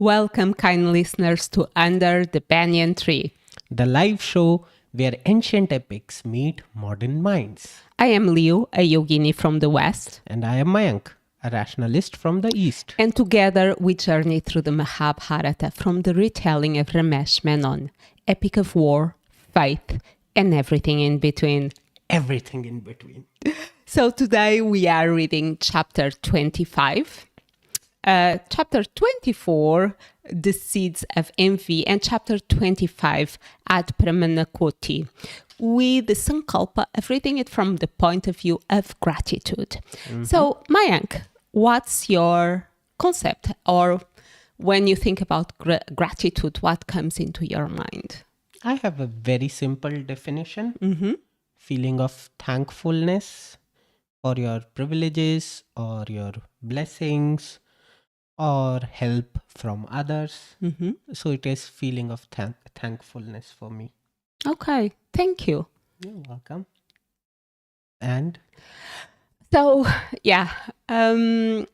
Welcome, kind listeners, to Under the Banyan Tree. The live show where ancient epics meet modern minds. I am Liu, a yogini from the West, And I am Mayank, a rationalist from the East. and together we journey through the Mahabharata from the retelling of Ramesh Menon, epic of war, faith, and everything in between. Everything in between. So today we are reading chapter 25. Chapter 24, The Seeds of Envy, and chapter 25, Ad Pramankoti, with the sankalpa of reading it from the point of view of gratitude. So, Mayank, what's your concept? Or when you think about gratitude, what comes into your mind? I have a very simple definition. Feeling of thankfulness for your privileges or your blessings or help from others. So it is feeling of thankfulness for me. Okay, thank you. You're welcome. And So, yeah, and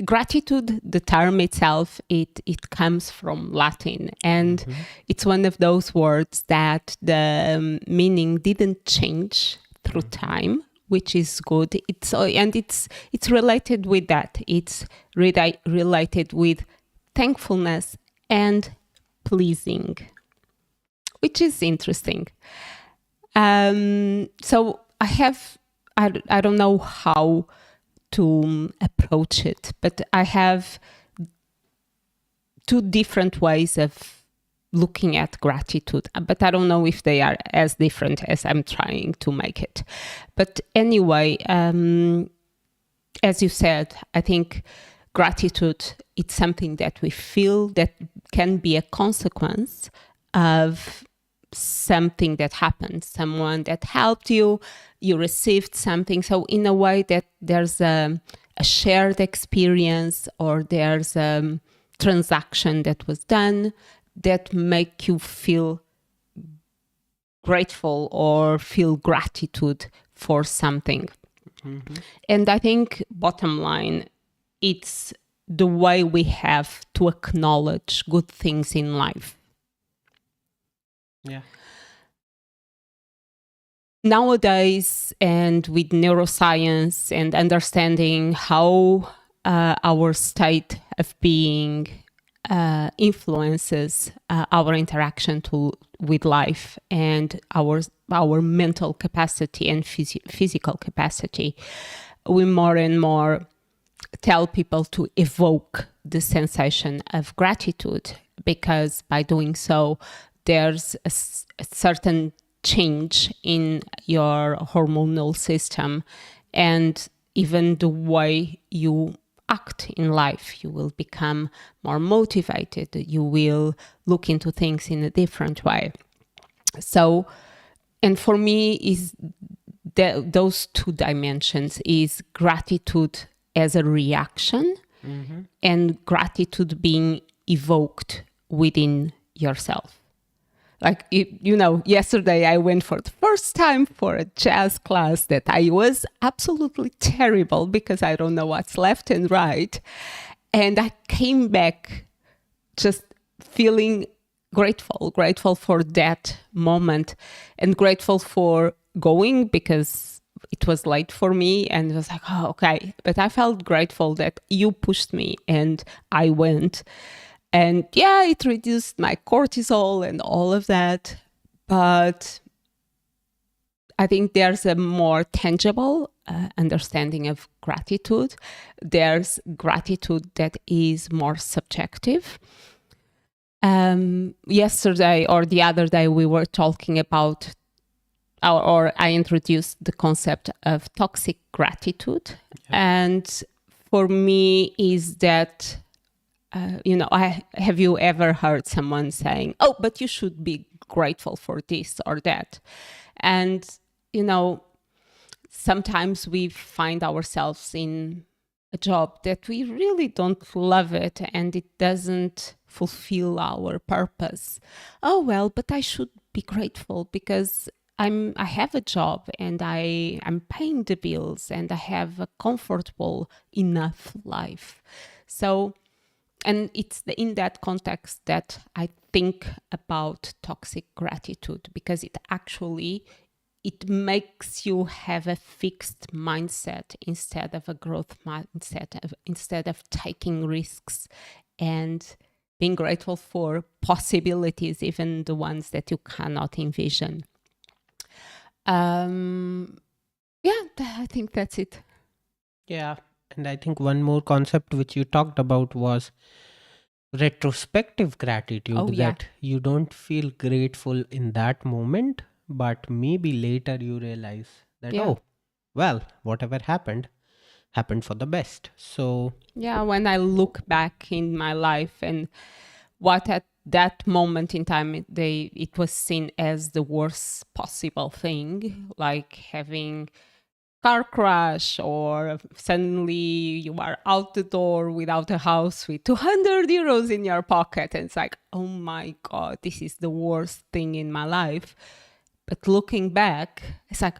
gratitude, the term itself, it comes from Latin, and it's one of those words that the meaning didn't change through time, which is good. It's related with that. It's related with thankfulness and pleasing, which is interesting. So I don't know how to approach it, but I have two different ways of looking at gratitude, but I don't know if they are as different as I'm trying to make it. But anyway, as you said, I think gratitude, it's something that we feel that can be a consequence of something that happened, someone that helped you, you received something. So in a way that there's a shared experience, or there's a transaction that was done that make you feel grateful or feel gratitude for something. And I think bottom line, it's the way we have to acknowledge good things in life. yeah. Nowadays, and with neuroscience and understanding how our state of being influences our interaction with life and our mental capacity and physical capacity, we more and more tell people to evoke the sensation of gratitude, because by doing so, there's a certain change in your hormonal system and even the way you act in life. You will become more motivated. You will look into things in a different way. So, and for me, is those two dimensions is gratitude as a reaction and gratitude being evoked within yourself. Like, yesterday I went for the first time for a jazz class that I was absolutely terrible because I don't know what's left and right. And I came back just feeling grateful for that moment, and grateful for going because it was late for me, and it was like, oh, okay. But I felt grateful that you pushed me and I went. And yeah, it reduced my cortisol and all of that. But I think there's a more tangible understanding of gratitude. There's gratitude that is more subjective. Yesterday or the other day, we were talking about, or I introduced the concept of toxic gratitude. And for me, is that have you ever heard someone saying, oh, but you should be grateful for this or that? And, sometimes we find ourselves in a job that we really don't love it and it doesn't fulfill our purpose. Oh, well, but I should be grateful because I have a job and I'm paying the bills and I have a comfortable enough life. So And it's in that context that I think about toxic gratitude, because it makes you have a fixed mindset instead of a growth mindset, instead of taking risks and being grateful for possibilities, even the ones that you cannot envision. I think that's it. Yeah. And I think one more concept which you talked about was retrospective gratitude, Oh, yeah. that you don't feel grateful in that moment, but maybe later you realize that, Yeah. oh, well, whatever happened for the best. So, Yeah, when I look back in my life and what at that moment in time it was seen as the worst possible thing, like having car crash, or suddenly you are out the door without a house with 200 euros in your pocket, and it's like, oh my god, this is the worst thing in my life. But looking back, it's like,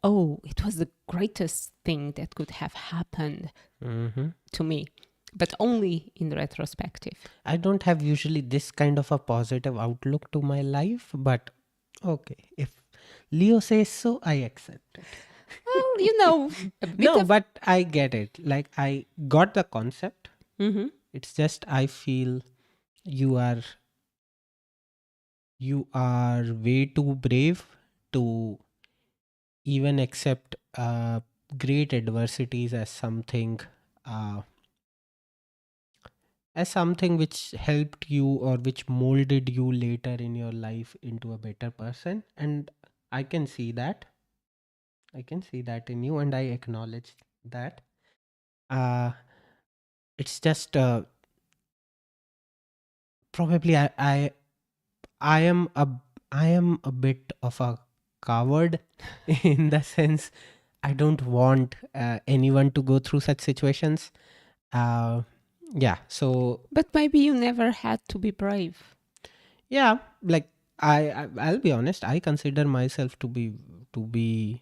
oh, it was the greatest thing that could have happened to me, but only in retrospective. I don't have usually this kind of a positive outlook to my life, but okay, if Leo says so, I accept it. Well, a bit No, of. but I get it. Like, I got the concept. Mm-hmm. It's just I feel you are way too brave to even accept great adversities uh, as something which helped you or which molded you later in your life into a better person. And I can see that. I can see that in you, and I acknowledge that. Uh, it's just probably I am a bit of a coward in the sense I don't want anyone to go through such situations. Uh, yeah, so But maybe you never had to be brave. yeah, like I'll be honest. I consider myself to be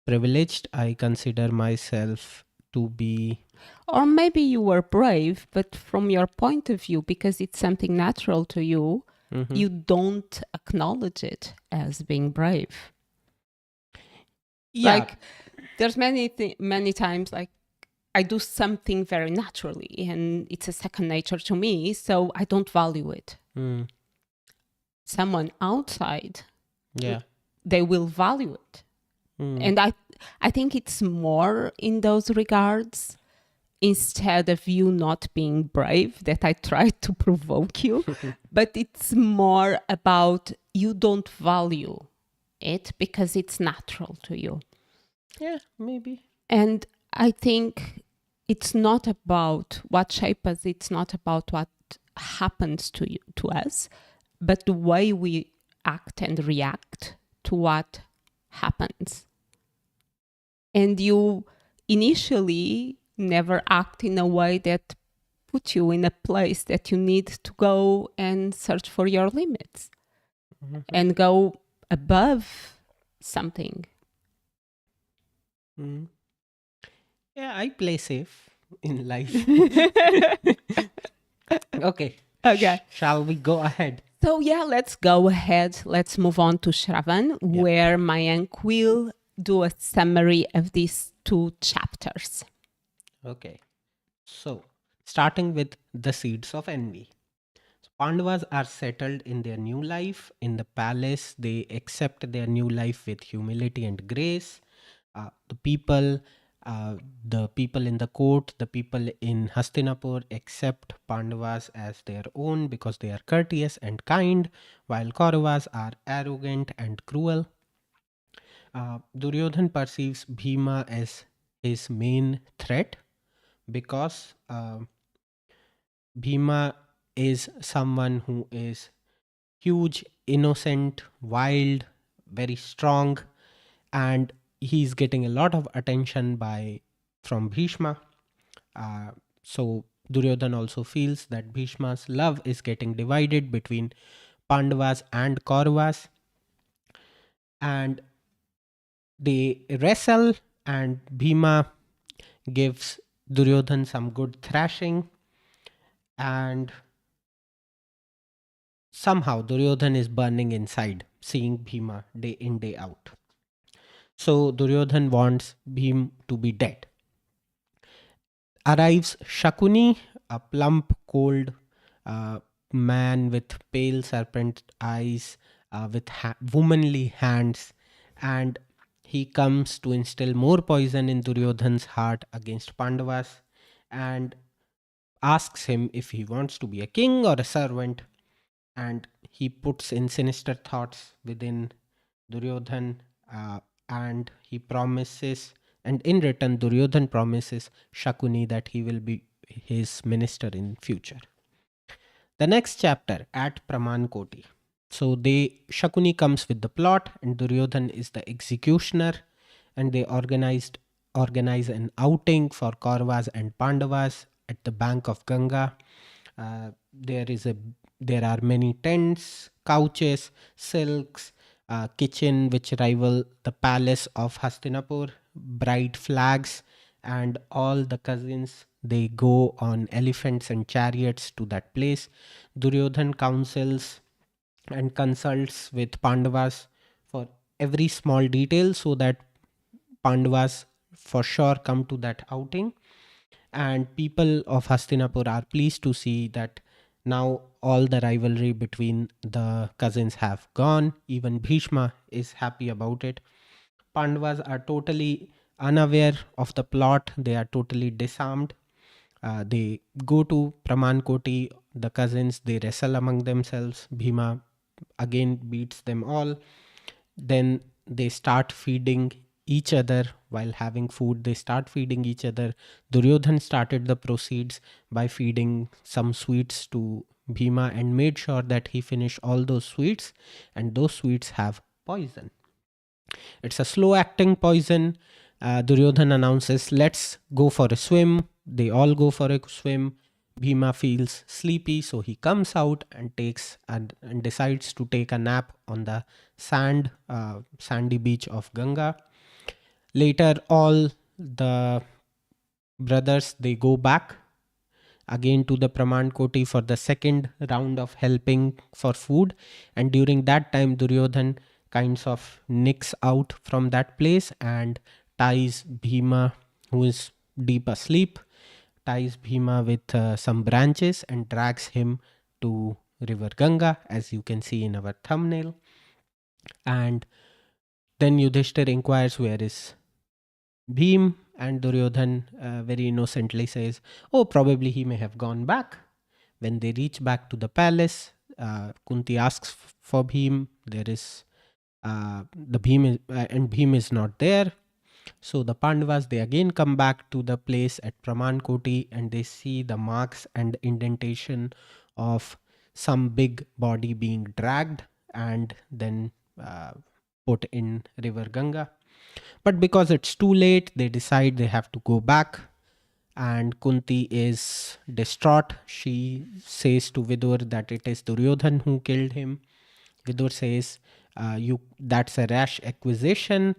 privileged. I consider myself to be. Or maybe you were brave, but from your point of view, because it's something natural to you, Mhm. you don't acknowledge it as being brave. Yeah. Like, there's many times, like, I do something very naturally and it's a second nature to me, so I don't value it. Mm, Someone outside, yeah. they will value it. Mm. And I think it's more in those regards, instead of you not being brave, that I try to provoke you. But it's more about you don't value it because it's natural to you. Yeah, maybe. And I think it's not about what shapes us, it's not about what happens to us, but the way we act and react to what happens. And you initially never act in a way that put you in a place that you need to go and search for your limits Mhm. and go above something. Mm. Yeah, I play safe in life. Okay. Okay. Shall we go ahead? So yeah, let's go ahead. Let's move on to Shravan, Yeah. where Mayank will do a summary of these two chapters. Okay. So, starting with the seeds of envy. Pandavas are settled in their new life in the palace. They accept their new life with humility and grace. Uh, the people, the people in the court, the people in Hastinapur accept Pandavas as their own because they are courteous and kind, while Kauravas are arrogant and cruel. Duryodhan perceives Bhima as his main threat because Bhima is someone who is huge, innocent, wild, very strong, and he's getting a lot of attention by from Bhishma. Uh, so Duryodhan also feels that Bhishma's love is getting divided between Pandavas and Kauravas, and they wrestle, and Bhima gives Duryodhan some good thrashing, And somehow Duryodhan is burning inside, seeing Bhima day in, day out. So Duryodhan wants Bhim to be dead. Arrives Shakuni, a plump, cold uh, man with pale serpent eyes, with womanly hands, and he comes to instill more poison in Duryodhan's heart against Pandavas and asks him if he wants to be a king or a servant. And he puts in sinister thoughts within Duryodhan, uh, and he promises, and in return, Duryodhan promises Shakuni that he will be his minister in future. The next chapter at Pramankoti. So Shakuni comes with the plot, and Duryodhan is the executioner, and they organize an outing for Kauravas and Pandavas at the bank of Ganga. There is a there are many tents, couches, silks, kitchen which rival the palace of Hastinapur, bright flags, and all the cousins they go on elephants and chariots to that place. Duryodhan counsels and consults with Pandavas for every small detail so that Pandavas for sure come to that outing. And people of Hastinapur are pleased to see that now all the rivalry between the cousins have gone. Even Bhishma is happy about it. Pandavas are totally unaware of the plot, they are totally disarmed. They go to Pramankoti, the cousins, they wrestle among themselves. Bhima again beats them all. Then they start feeding each other while having food. They start feeding each other. Duryodhan started the proceeds by feeding some sweets to Bhima and made sure that he finished all those sweets, and those sweets have poison. It's a slow acting poison. Duryodhan announces, let's go for a swim. They all go for a swim. Bhima feels sleepy, so he comes out and and decides to take a nap on the sandy beach of Ganga. Later, all the brothers they go back again to the Pramankoti for the second round of helping for food. And during that time, Duryodhan kinds of nicks out from that place and ties Bhima, who is deep asleep, ties Bhima with some branches and drags him to river Ganga, as you can see in our thumbnail. And then Yudhishthir inquires where is Bhim, and Duryodhan very innocently says, oh, probably he may have gone back. When they reach back to the palace, Kunti asks for Bhim. There is the Bhim is, and Bhim is not there. So the Pandavas they again come back to the place at Pramankoti and they see the marks and indentation of some big body being dragged and then put in river Ganga. But because it's too late, they decide they have to go back. And Kunti is distraught. She says to Vidur that it is Duryodhan who killed him. Vidur says, "You that's a rash accusation.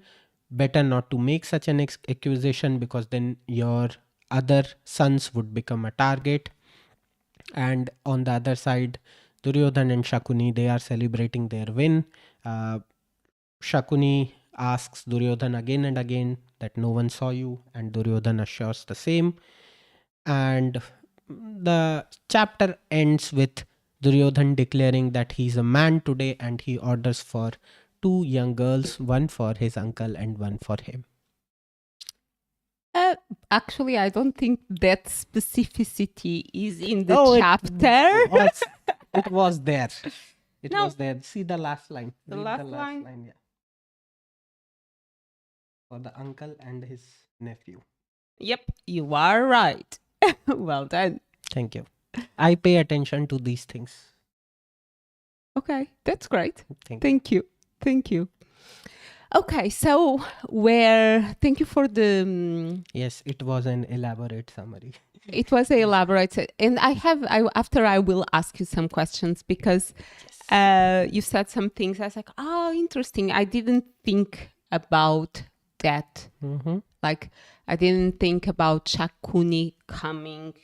Better not to make such an accusation because then your other sons would become a target." And on the other side, Duryodhan and Shakuni they are celebrating their win. Uh, Shakuni asks Duryodhan again and again that no one saw you, and Duryodhan assures the same. And the chapter ends with Duryodhan declaring that he's a man today and he orders for two young girls, one for his uncle and one for him. Actually, I don't think that specificity is in the chapter. It was there. It No. was there. See the last line. The Read last line? yeah. For the uncle and his nephew. Yep, you are right. Well done. Thank you. I pay attention to these things. Okay, that's great. Thank you. Thank you. Okay, so thank you for the Yes, it was an elaborate summary. it was elaborate, and after I will ask you some questions because you said some things. I was like, oh, interesting. I didn't think about that. Mm-hmm. Like, I didn't think about Shakuni coming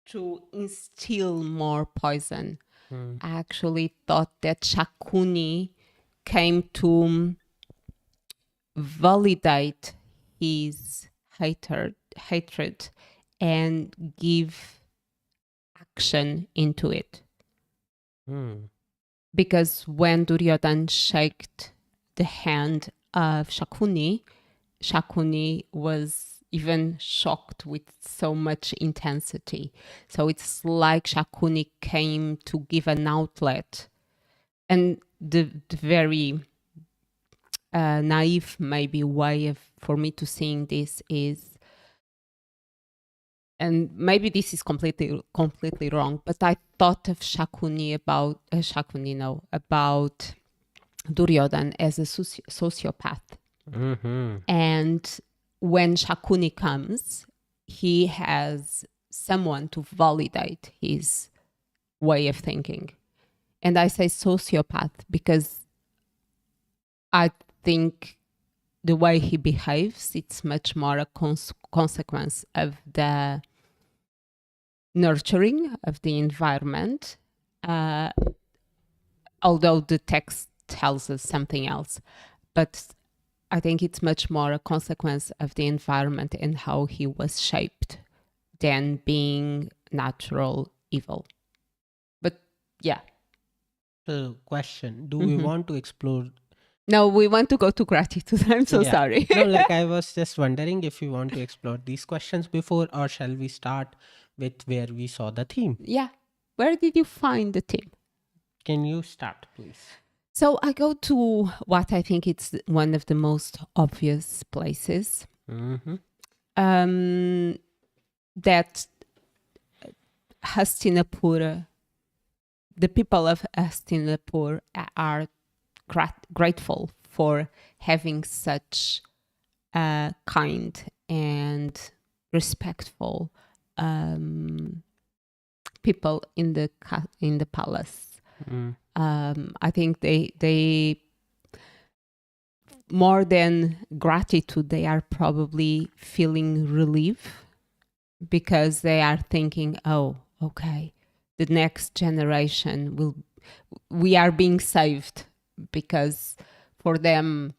to instill more poison. Mm. I actually thought that Shakuni came to validate his hatred and give action into it. Mm. Because when Duryodhan shaked the hand of Shakuni, Shakuni was even shocked with so much intensity. So it's like Shakuni came to give an outlet. And the very naive maybe way for me to seeing this is, and maybe this is completely wrong, but I thought of Shakuni about about Duryodhan as a sociopath. Mm-hmm. And when Shakuni comes, he has someone to validate his way of thinking. And I say sociopath because I think the way he behaves, it's much more a consequence of the nurturing of the environment, although the text tells us something else. But I think it's much more a consequence of the environment and how he was shaped than being natural evil. But yeah. So, question: do we want to explore? No, we want to go to gratitude. I'm so Yeah. sorry. No, like I was just wondering if we want to explore these questions before, or shall we start with where we saw the theme? Yeah. Where did you find the theme? Can you start, please? So I go to what I think it's one of the most obvious places. Mm-hmm. That Hastinapur, the people of Hastinapur are grateful for having such kind and respectful people in the palace. Mm. I think they more than gratitude, they are probably feeling relief because they are thinking, oh, okay, the next generation we are being saved, because for them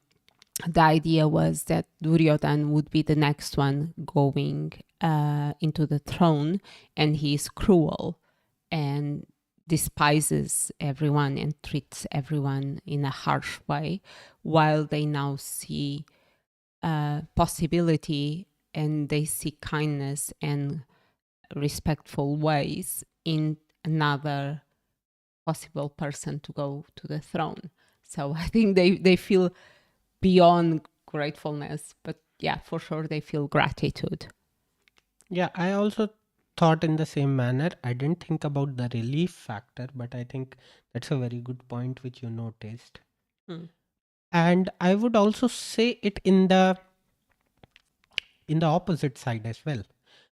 the idea was that Duryodhan would be the next one going into the throne, and he is cruel and despises everyone and treats everyone in a harsh way, while they now see possibility and they see kindness and respectful ways in another possible person to go to the throne. So I think they feel beyond gratefulness, but yeah, for sure they feel gratitude. Yeah, I also thought in the same manner. I didn't think about the relief factor, but I think that's a very good point which you noticed. Mm. And I would also say it in the opposite side as well.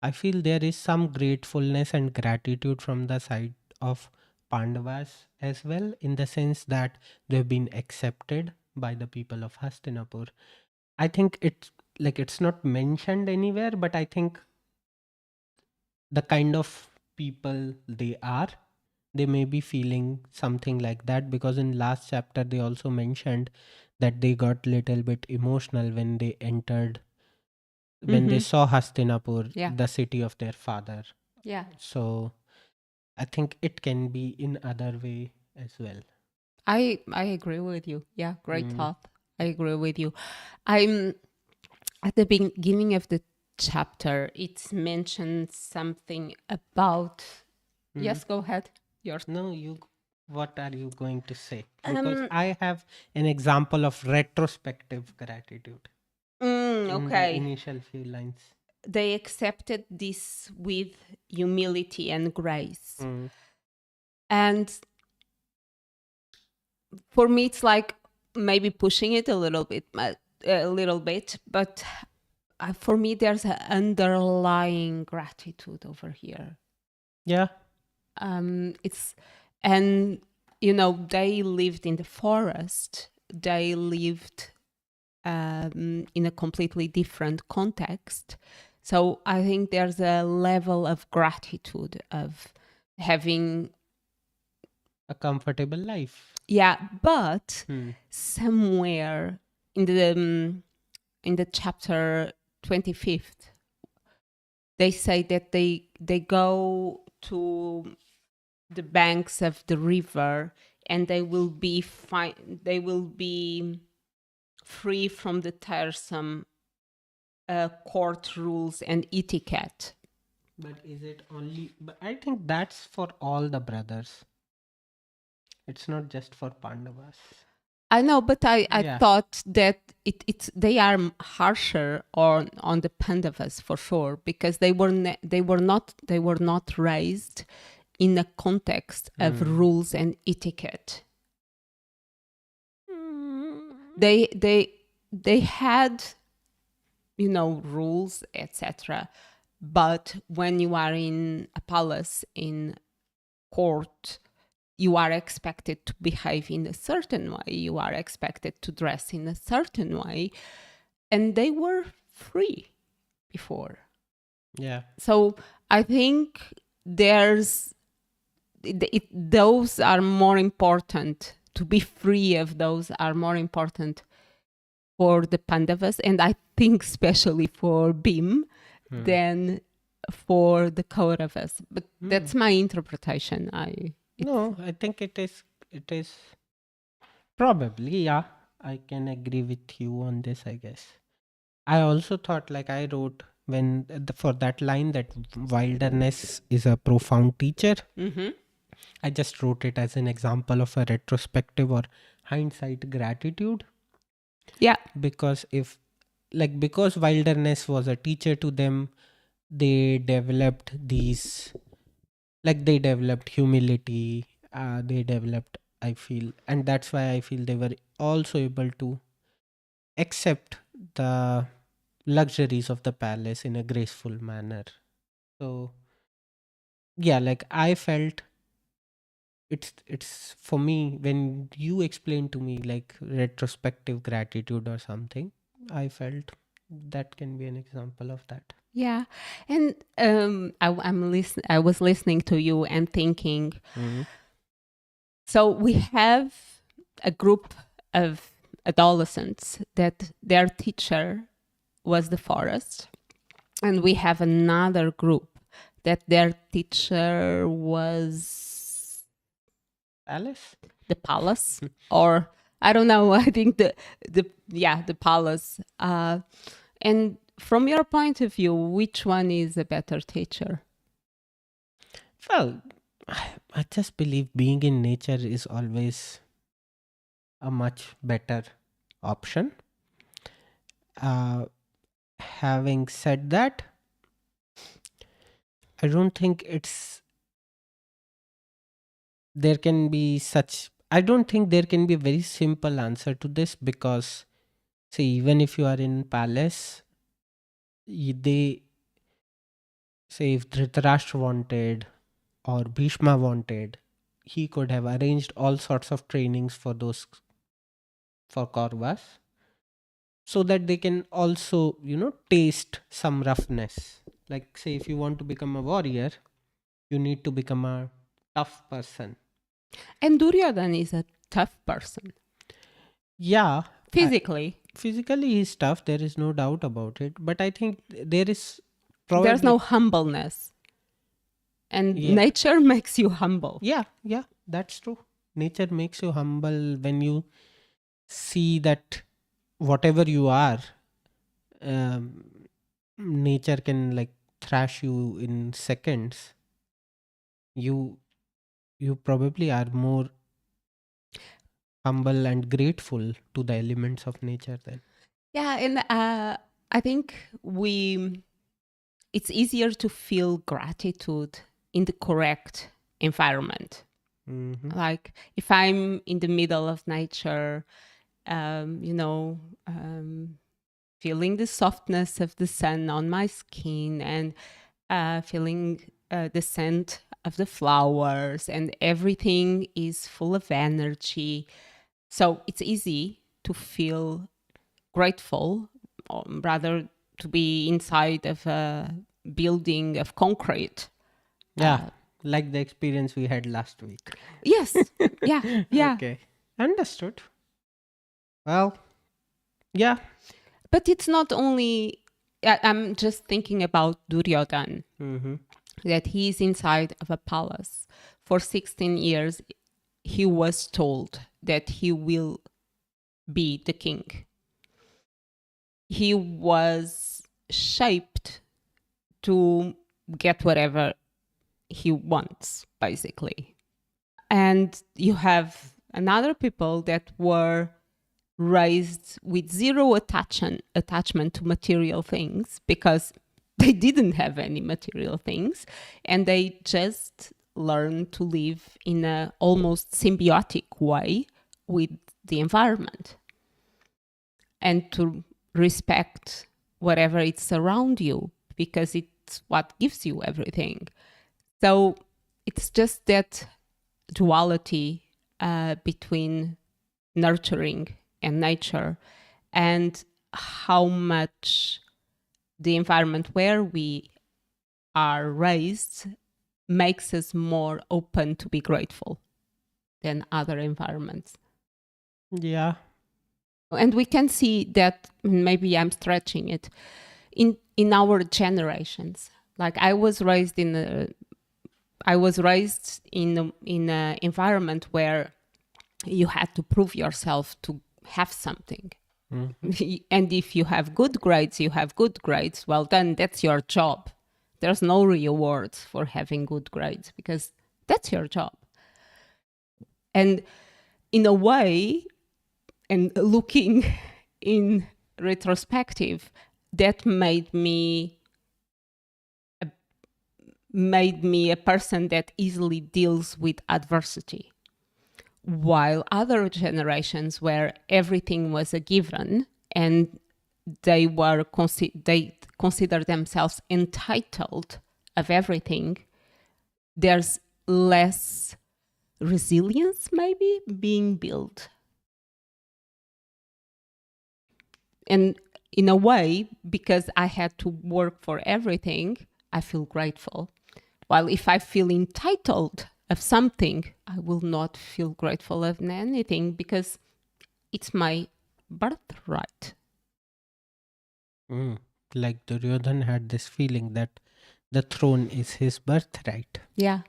I feel there is some gratefulness and gratitude from the side of Pandavas as well, in the sense that they've been accepted by the people of Hastinapur. I think it's not mentioned anywhere, but I think the kind of people they are, they may be feeling something like that, because in last chapter they also mentioned that they got little bit emotional when they entered, when they saw Hastinapur, Yeah. the city of their father. Yeah. So I think it can be in other way as well. I agree with you. Yeah, great Mm. thought. I agree with you. I'm at the beginning of the chapter, it's mentioned something about. Yes, go ahead. Yours. No, what are you going to say? Because I have an example of retrospective gratitude in the Okay. initial few lines. They accepted this with humility and grace. Mm. And for me, it's like maybe pushing it a little bit, but for me, there's an underlying gratitude over here. Yeah. It's, and they lived in the forest. They lived in a completely different context. So I think there's a level of gratitude of having, A comfortable life. but Hmm. somewhere in the chapter 25th, they say that they go to the banks of the river and they will be fine. They will be free from the tiresome court rules and etiquette. But is it only? But I think that's for all the brothers. It's not just for Pandavas. I know, but I Yeah. thought that it's they are harsher on the Pandavas for sure, because they were not raised in a context of rules and etiquette. They had, rules, etc. But when you are in a palace, in court, you are expected to behave in a certain way. You are expected to dress in a certain way. And they were free before. Yeah. So I think those are more important. To be free of those are more important for the Pandavas, and I think especially for Bhim, than for the Kauravas. But that's my interpretation. No, I think it is. It is probably, yeah. I can agree with you on this, I guess. I also thought, like I wrote for that line that wilderness is a profound teacher. I just wrote it as an example of a retrospective or hindsight gratitude. Yeah. Because because wilderness was a teacher to them, they developed they developed humility. They developed, I feel, and that's why I feel they were also able to accept the luxuries of the palace in a graceful manner. So yeah, like I felt it's for me, when you explain to me like retrospective gratitude or something, I felt that can be an example of that. Yeah, and I was listening to you and thinking. So we have a group of adolescents that their teacher was the forest, and we have another group that their teacher was Alice? the palace, or I don't know. I think the palace. And from your point of view, which one is a better teacher? Well, I just believe being in nature is always a much better option. Having said that, I don't think I don't think there can be a very simple answer to this, because see, even if you are in palace, they say if Dhritarashtra wanted or Bhishma wanted, he could have arranged all sorts of trainings for Kauravas, so that they can also, taste some roughness. Like, say, if you want to become a warrior, you need to become a tough person. And Duryodhan is a tough person. Yeah, Physically. Physically he's tough, there is no doubt about it. But I think there is probably. There's no humbleness. And nature makes you humble. Yeah, that's true. Nature makes you humble when you see that whatever you are, um, nature can like thrash you in seconds. You probably are more humble and grateful to the elements of nature then. Yeah, and I think it's easier to feel gratitude in the correct environment. Like if I'm in the middle of nature, feeling the softness of the sun on my skin, and feeling the scent of the flowers, and everything is full of energy. So it's easy to feel grateful, or rather to be inside of a building of concrete. Yeah, like the experience we had last week. Yes. Yeah. Yeah. Okay, understood. Well, yeah. But it's not only, I'm just thinking about Duryodhan, Mm-hmm. that he's inside of a palace. For 16 years, he was told that he will be the king. He was shaped to get whatever he wants, basically. And you have another people that were raised with zero attachment to material things because they didn't have any material things, and they just learned to live in a almost symbiotic way with the environment and to respect whatever is around you because it's what gives you everything. So it's just that duality between nurturing and nature, and how much the environment where we are raised makes us more open to be grateful than other environments. Yeah. And we can see that, maybe I'm stretching it, in our generations. Like I was raised in an environment where you had to prove yourself to have something. Mm-hmm. And if you have good grades, you have good grades. Well, then that's your job. There's no rewards for having good grades because that's your job. And in a way, and looking in retrospective, that made me a person that easily deals with adversity. While other generations where everything was a given and they consider themselves entitled of everything, there's less resilience maybe being built. And in a way, because I had to work for everything, I feel grateful. While if I feel entitled of something, I will not feel grateful of anything because it's my birthright. Like Duryodhan had this feeling that the throne is his birthright. Yeah.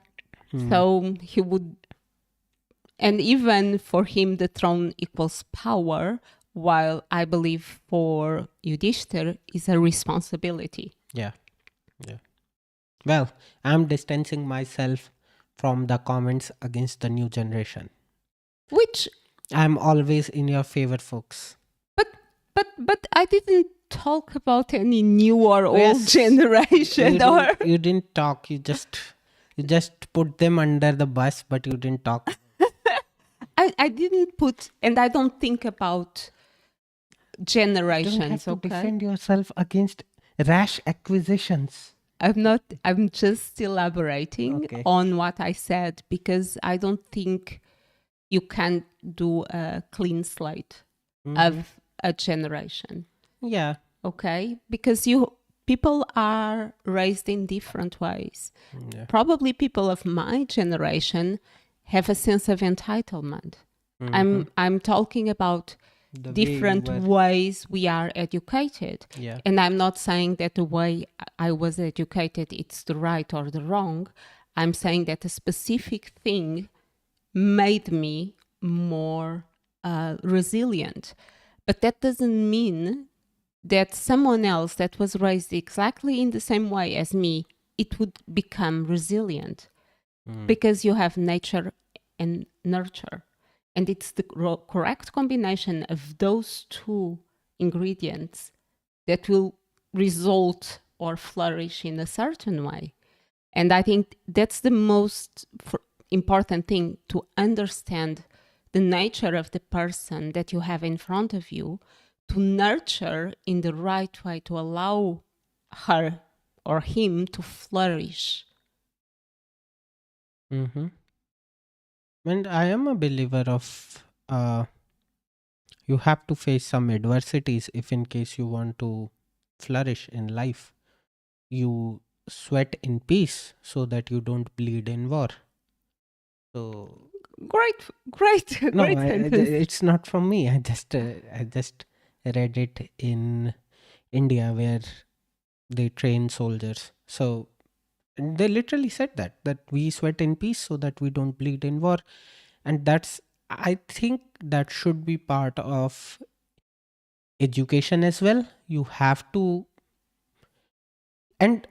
So he would, and even for him, the throne equals power, while I believe for Yudhishthir is a responsibility. Yeah. Yeah. Well, I'm distancing myself from the comments against the new generation. Which, I'm always in your favor, folks. but I didn't talk about any new or old Yes, generation You didn't talk. You just put them under the bus, but you didn't talk. I didn't put, and I don't think about You don't have generations, to okay? defend yourself against rash acquisitions. I'm just elaborating Okay. on what I said because I don't think you can do a clean slate of a generation, Yeah. okay? Because people are raised in different ways. Yeah. Probably people of my generation have a sense of entitlement. I'm talking about The way different you were. ways we are educated. Yeah. And I'm not saying that the way I was educated, it's the right or the wrong. I'm saying that a specific thing made me more resilient. But that doesn't mean that someone else that was raised exactly in the same way as me, it would become resilient. Because you have nature and nurture. And it's the correct combination of those two ingredients that will result or flourish in a certain way. And I think that's the most important thing, to understand the nature of the person that you have in front of you, to nurture in the right way, to allow her or him to flourish. And I am a believer of you have to face some adversities if in case you want to flourish in life. You sweat in peace so that you don't bleed in war. So Great no, sentence. it's not from me. I just read it in India where they train soldiers. So they literally said that we sweat in peace so that we don't bleed in war. And I think that should be part of education as well. You have to, and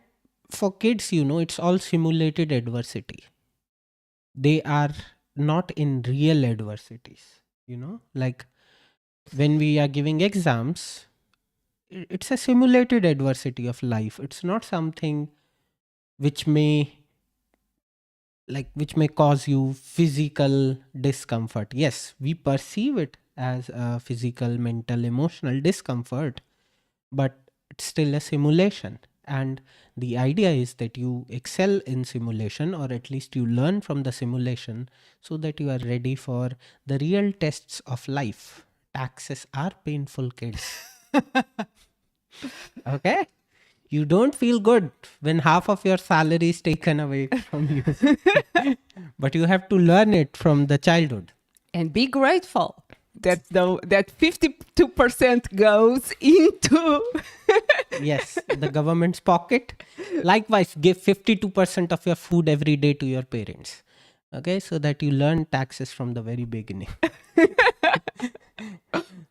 for kids, it's all simulated adversity. They are not in real adversities, like when we are giving exams, it's a simulated adversity of life. It's not something which may which may cause you physical discomfort. Yes, we perceive it as a physical, mental, emotional discomfort, but it's still a simulation. And the idea is that you excel in simulation, or at least you learn from the simulation, so that you are ready for the real tests of life. Taxes are painful, kids. Okay? You don't feel good when half of your salary is taken away from you. But you have to learn it from the childhood. And be grateful that that 52% goes into Yes, the government's pocket. Likewise, give 52% of your food every day to your parents. Okay, so that you learn taxes from the very beginning.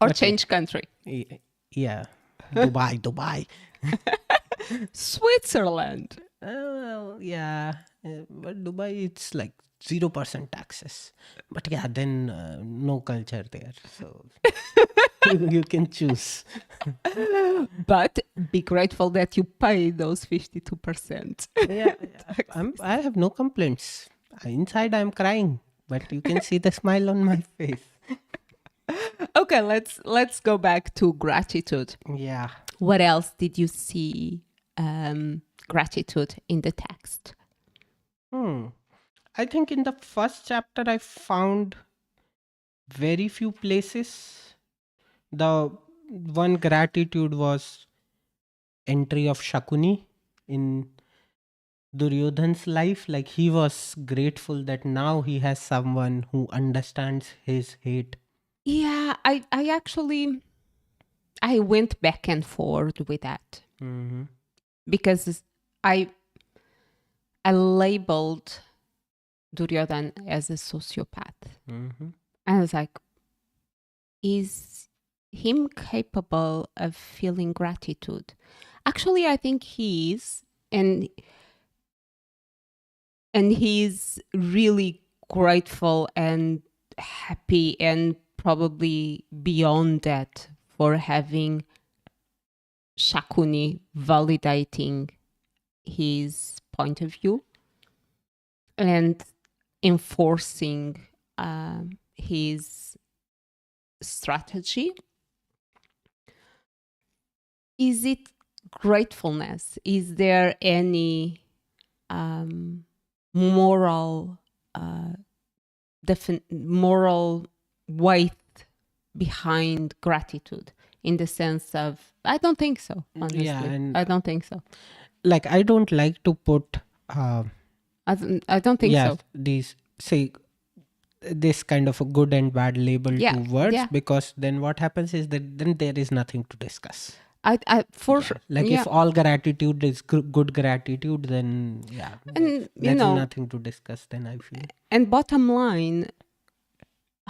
or change country. Yeah. Dubai. Switzerland. Well, yeah. But Dubai, it's like 0% taxes. But yeah, then no culture there. So you can choose. But be grateful that you pay those 52%. Yeah, I have no complaints. Inside, I'm crying, but you can see the smile on my face. Okay, let's go back to gratitude. Yeah. What else did you see gratitude in the text? I think in the first chapter, I found very few places. The one gratitude was entry of Shakuni in Duryodhan's life. Like, he was grateful that now he has someone who understands his hate. Yeah, I actually I went back and forth with that because I labeled Duryodhan as a sociopath. And I was like, is him capable of feeling gratitude? Actually, I think he is, and he's really grateful and happy and probably beyond that for having Shakuni validating his point of view and enforcing his strategy. Is it gratefulness? Is there any moral moral weight behind gratitude, in the sense of, I don't think so, honestly. Yeah, and I don't think so. like, I don't like to put I don't think so. these this kind of a good and bad label Yeah, to words, yeah. because then what happens is that then there is nothing to discuss. For sure. Like, Yeah. if all gratitude is good gratitude, then And there's nothing to discuss, then I feel. And bottom line,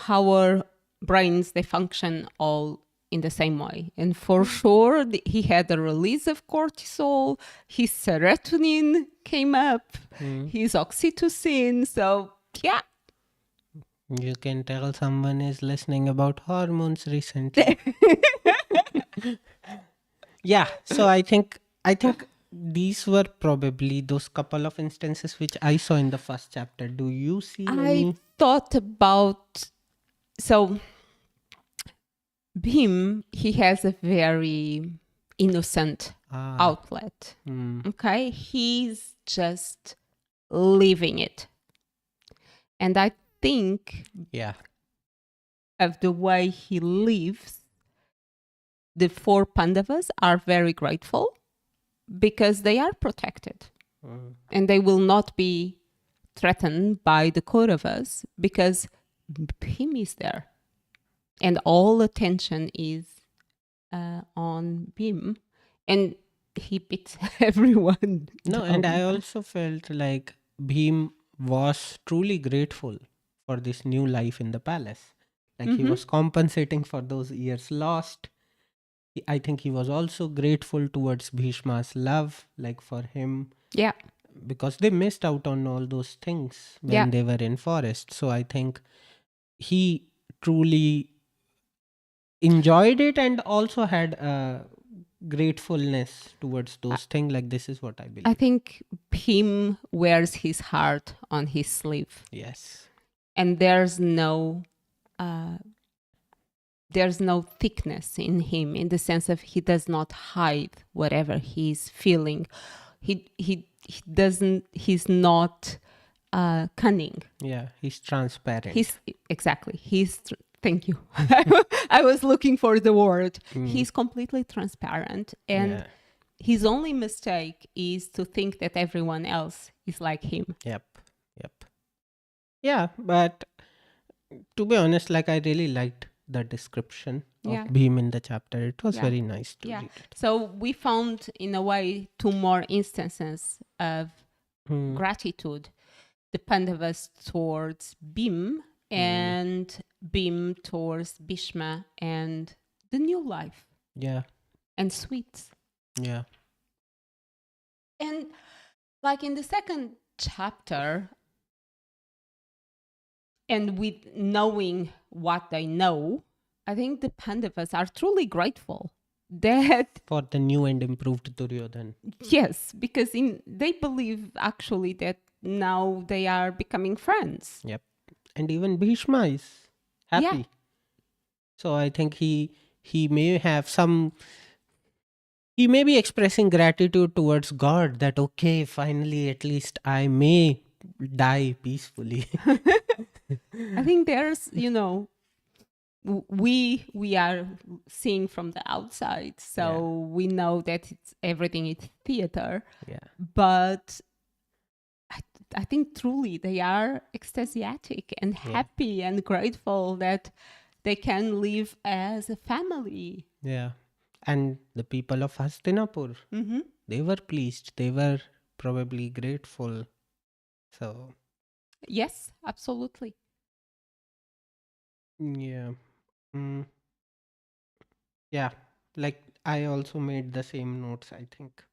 our brains, they function all in the same way. And for sure, he had a release of cortisol, his serotonin came up, his oxytocin. So, yeah. You can tell someone is listening about hormones recently. Yeah, so I think these were probably those couple of instances which I saw in the first chapter. Do you see any? I thought about, so Bheem, he has a very innocent outlet. Okay, he's just living it. And I think Yeah. of the way he lives, the four Pandavas are very grateful because they are protected and they will not be threatened by the Kauravas because Bhim is there. And all attention is on Bhim. And he beats everyone. No, and I also felt like Bhim was truly grateful for this new life in the palace. Like he was compensating for those years lost. I think he was also grateful towards Bhishma's love, like for him, Yeah. because they missed out on all those things when Yeah. they were in forest. So I think he truly enjoyed it and also had a gratefulness towards those things. Like this is what I believe. I think Bhim wears his heart on his sleeve. Yes. And there's no thickness in him, in the sense of he does not hide whatever he's feeling. He's not cunning. Yeah, he's transparent. Thank you. I was looking for the word. He's completely transparent, and his only mistake is to think that everyone else is like him. Yep. Yeah, but to be honest, like I really liked the description of Bhim in the chapter. It was very nice to read it. So we found, in a way, two more instances of gratitude. The Pandavas towards Bhim and Bhim towards Bhishma and the new life. Yeah. And sweets. Yeah. And like in the second chapter, and with knowing what they know, I think the Pandavas are truly grateful that for the new and improved Duryodhan. Yes, because they believe actually that now they are becoming friends. Yep. And even Bhishma is happy. Yeah. So I think he may have he may be expressing gratitude towards God that okay, finally at least I may die peacefully. I think there's, we are seeing from the outside, so we know that everything is theater. Yeah. But I think truly they are ecstatic and happy and grateful that they can live as a family. Yeah. And the people of Hastinapur, they were pleased. They were probably grateful. So. Yes, absolutely. Yeah. Yeah. Like I also made the same notes, I think.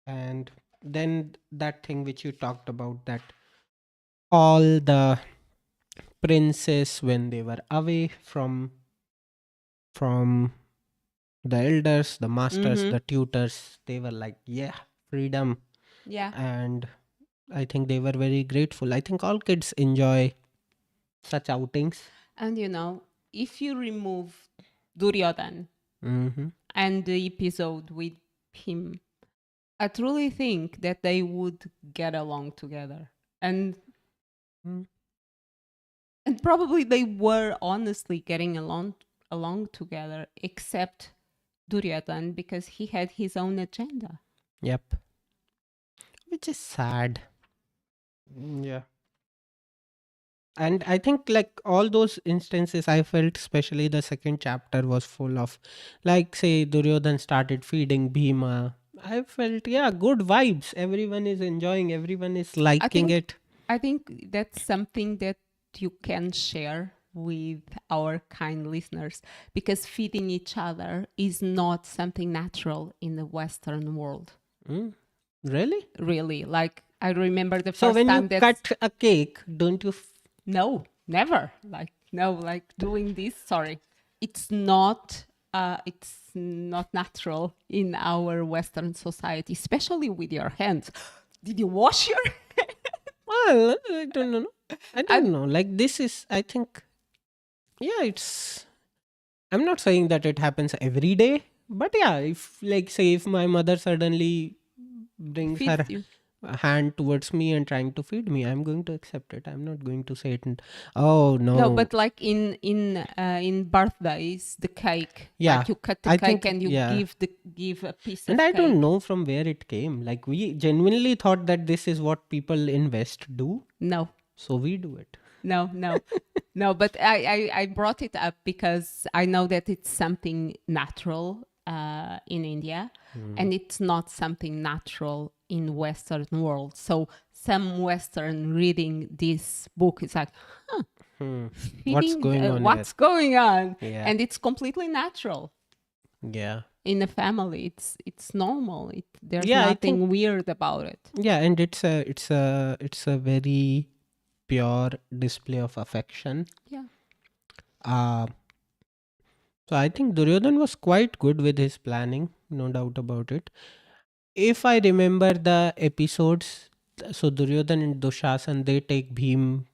And then that thing which you talked about, that all the princes, when they were away from the elders, the masters, the tutors, they were like, yeah, freedom. Yeah. And I think they were very grateful. I think all kids enjoy such outings. And if you remove Duryodhan and the episode with him, I truly think that they would get along together. And probably they were honestly getting along together, except Duryodhan, because he had his own agenda. Yep. Which is sad. Yeah. And I think like all those instances, I felt especially the second chapter was full of, like say Duryodhan started feeding Bhima. I felt, good vibes. Everyone is enjoying, everyone is liking it. I think that's something that you can share with our kind listeners, because feeding each other is not something natural in the Western world. Really? Really. Like I remember the first time. So when time you cut a cake, don't you... No, never. Like doing this. Sorry. It's not natural in our Western society, especially with your hands. Did you wash your hands? Well, I don't know. I don't know. Like this is, I think, it's... I'm not saying that it happens every day, but if like say if my mother suddenly brings a hand towards me and trying to feed me, I'm going to accept it. I'm not going to say it. And, oh no. No, but like in birthdays, the cake, Yeah, like you cut the I cake think, and you yeah. give a piece And of I cake. don't know from where it came. Like, we genuinely thought that this is what people in West do, No, so we do it. no, no, no. But I brought it up because I know that it's something natural in India, and it's not something natural in Western world. So some Western reading this book is like, What's going on what's going on? here? Yeah. And it's completely natural Yeah. in a family. It's normal. There's Yeah, I nothing weird about it. Yeah, and it's a very pure display of affection. Yeah. Uh so I think Duryodhan was quite good with his planning, no doubt about it. If I remember the episodes, so Duryodhan and Dushasan, they take Bheem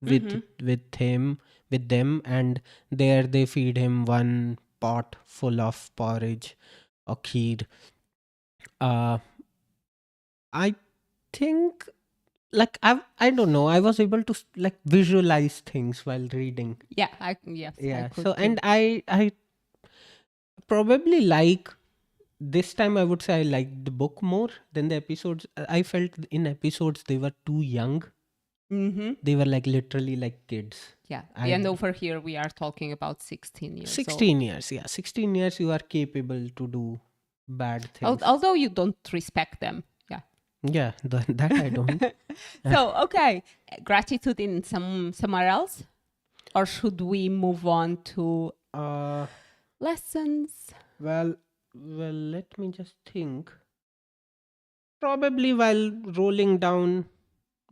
with them, and there they feed him one pot full of porridge or kheer. Uh I think, like, I don't know, I was able to like visualize things while reading. Yeah. Yes. I Yeah. could So, too. and I probably like, this time I would say I liked the book more than the episodes. I felt in episodes they were too young. They were like literally like kids. Yeah. I- And over here we are talking about 16 years 16 years. Yeah, 16 years you are capable to do bad things. old. Although you don't respect them. Yeah. Yeah, that I don't. So, okay. Gratitude in somewhere else? Or should we move on to lessons? Well, let me just think. Probably while rolling down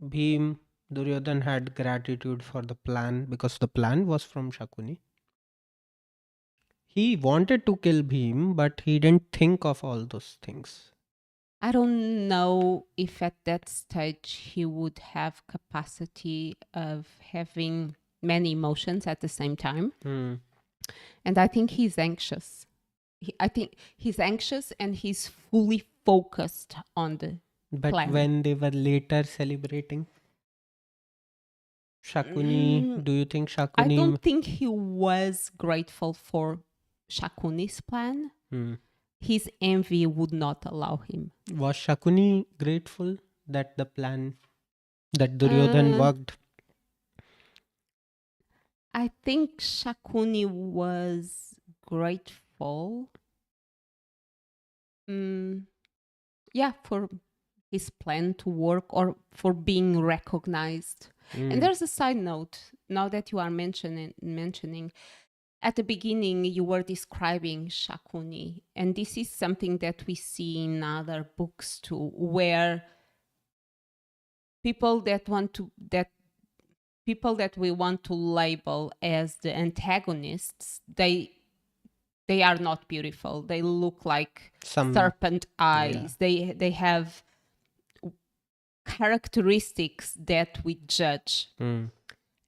Bhim, Duryodhan had gratitude for the plan, because the plan was from Shakuni. He wanted to kill Bhim, but he didn't think of all those things. I don't know if at that stage he would have capacity of having many emotions at the same time. And I think he's anxious. I think he's anxious and he's fully focused on the But plan. when they were later celebrating Shakuni, do you think Shakuni? I don't think he was grateful for Shakuni's plan. His envy would not allow him. Was Shakuni grateful that the plan that Duryodhan worked? I think Shakuni was grateful. Yeah, for his plan to work or for being recognized. And there's a side note, now that you are mentioning, at the beginning you were describing Shakuni, and this is something that we see in other books too, where people that we want to label as the antagonists, they are not beautiful. They look like serpent eyes. Yeah. They have characteristics that we judge.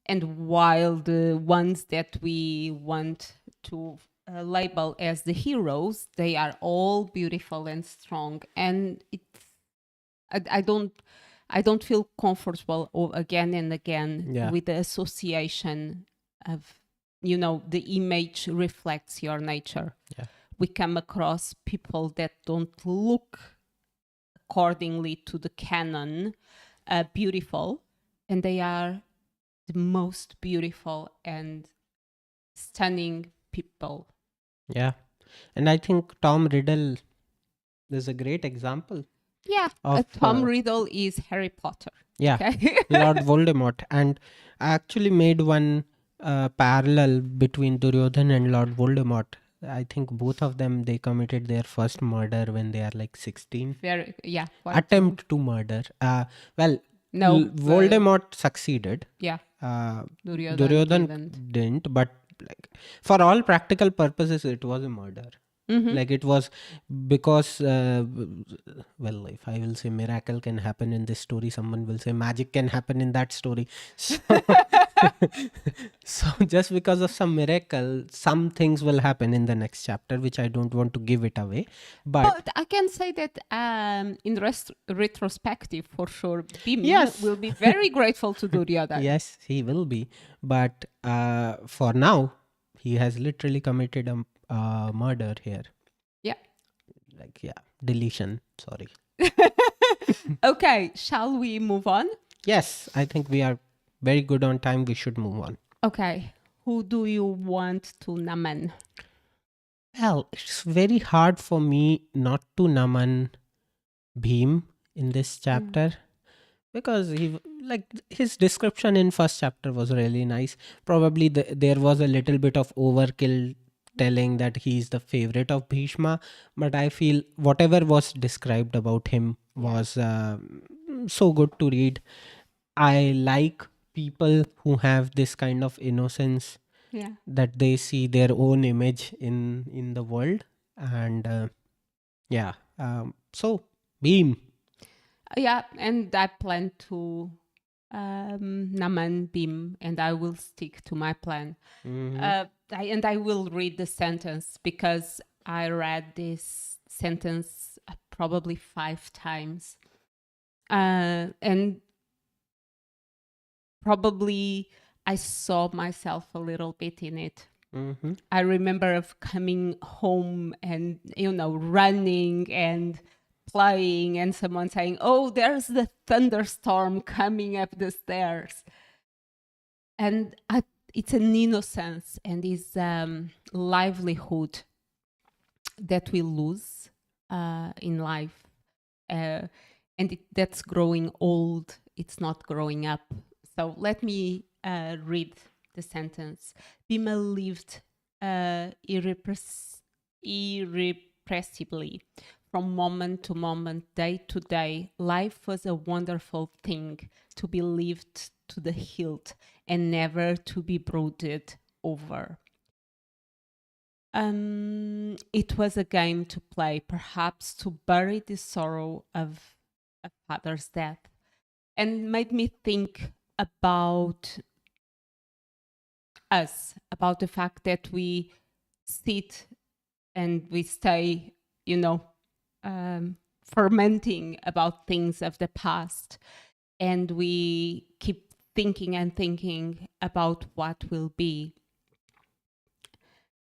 And while the ones that we want to label as the heroes, they are all beautiful and strong. And I don't feel comfortable again and again with the association of, the image reflects your nature. Yeah. We come across people that don't look accordingly to the canon beautiful, and they are the most beautiful and stunning people. Yeah. And I think Tom Riddle is a great example. Yeah, Tom Riddle is Harry Potter. Yeah, okay. Lord Voldemort. And I actually made one parallel between Duryodhan and Lord Voldemort. I think both of them, they committed their first murder when they are like 16. Attempt to murder. No, Voldemort succeeded. Yeah. Duryodhan didn't, but like, for all practical purposes, it was a murder. Like, it was because, if I will say miracle can happen in this story, someone will say magic can happen in that story. So, So just because of some miracle, some things will happen in the next chapter, which I don't want to give it away. But But I can say that in retrospective, for sure, Bim yes, will be very grateful to Duryodhana. yes, he will be. But for now, he has literally committed a murder here. Yeah. Like, yeah, deletion. Sorry. Okay, shall we move on? Yes, I think we are very good on time. We should move on. Okay, who do you want to naman? Well, it's very hard for me not to naman Bheem in this chapter because his description in first chapter was really nice. Probably there was a little bit of overkill telling that he's the favorite of Bhishma, but I feel whatever was described about him was so good to read. I like people who have this kind of innocence Yeah. that they see their own image in the world, and yeah. So Beam. Yeah, and I plan to naman Bim, and I will stick to my plan. I will read the sentence because I read this sentence probably 5 times. And probably I saw myself a little bit in it. I remember of coming home and, running and playing and someone saying, "Oh, there's the thunderstorm coming up the stairs." And it's an innocence and is livelihood that we lose in life. And that's growing old. It's not growing up. So let me read the sentence. Bhima lived irrepressibly. From moment to moment, day to day, life was a wonderful thing to be lived to the hilt and never to be brooded over. It was a game to play, perhaps to bury the sorrow of a father's death, and made me think about us, about the fact that we sit and we stay, fermenting about things of the past, and we keep thinking and thinking about what will be.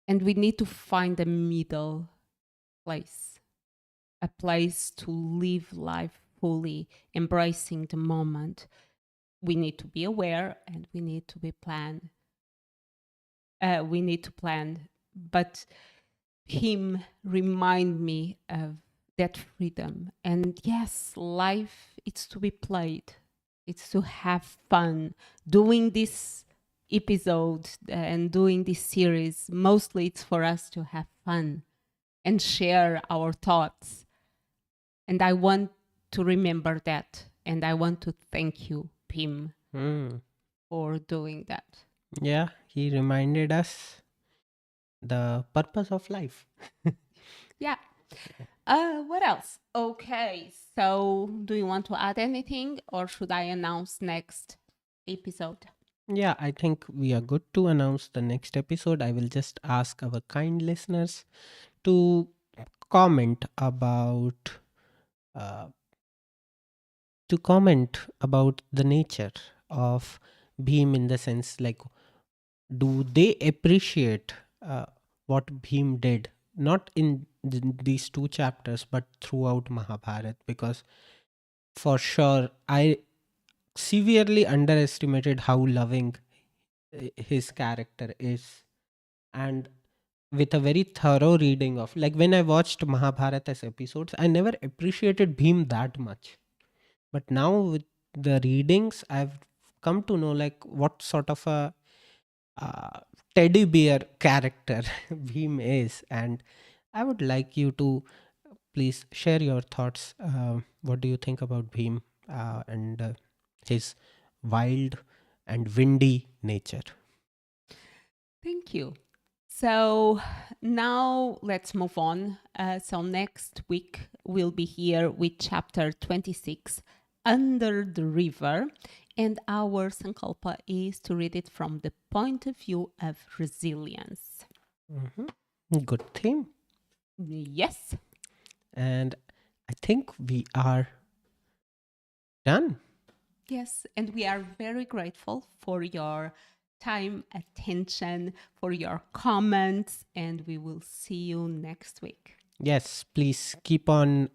And we need to find a middle place, a place to live life fully, embracing the moment. We need to be aware and we need to be plan. We need to plan, but him remind me of that freedom. And yes, life, it's to be played. It's to have fun. Doing this episode and doing this series, mostly it's for us to have fun and share our thoughts. And I want to remember that. And I want to thank you, Pim, for doing that. Yeah, he reminded us the purpose of life. Yeah. What else? Okay, so do you want to add anything or should I announce next episode? Yeah, I think we are good to announce the next episode. I will just ask our kind listeners to comment about uh, the nature of Bhim, in the sense like, do they appreciate what Bhim did, not in these 2 chapters but throughout Mahabharat? Because for sure I severely underestimated how loving his character is. And with a very thorough reading of, like, when I watched Mahabharata as episodes, I never appreciated Bhim that much. But now with the readings, I've come to know like what sort of a uh, teddy bear character Bhim is. And I would like you to please share your thoughts. What do you think about Bhim and his wild and windy nature? Thank you. So now let's move on. So next week we'll be here with chapter 26, Under the River. And our sankalpa is to read it from the point of view of resilience. Good theme. Yes. And I think we are done. Yes. And we are very grateful for your time, attention, for your comments. And we will see you next week. Yes, please keep on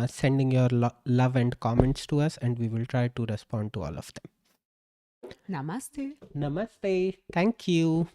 sending your love and comments to us, and we will try to respond to all of them. Namaste. Namaste. Thank you.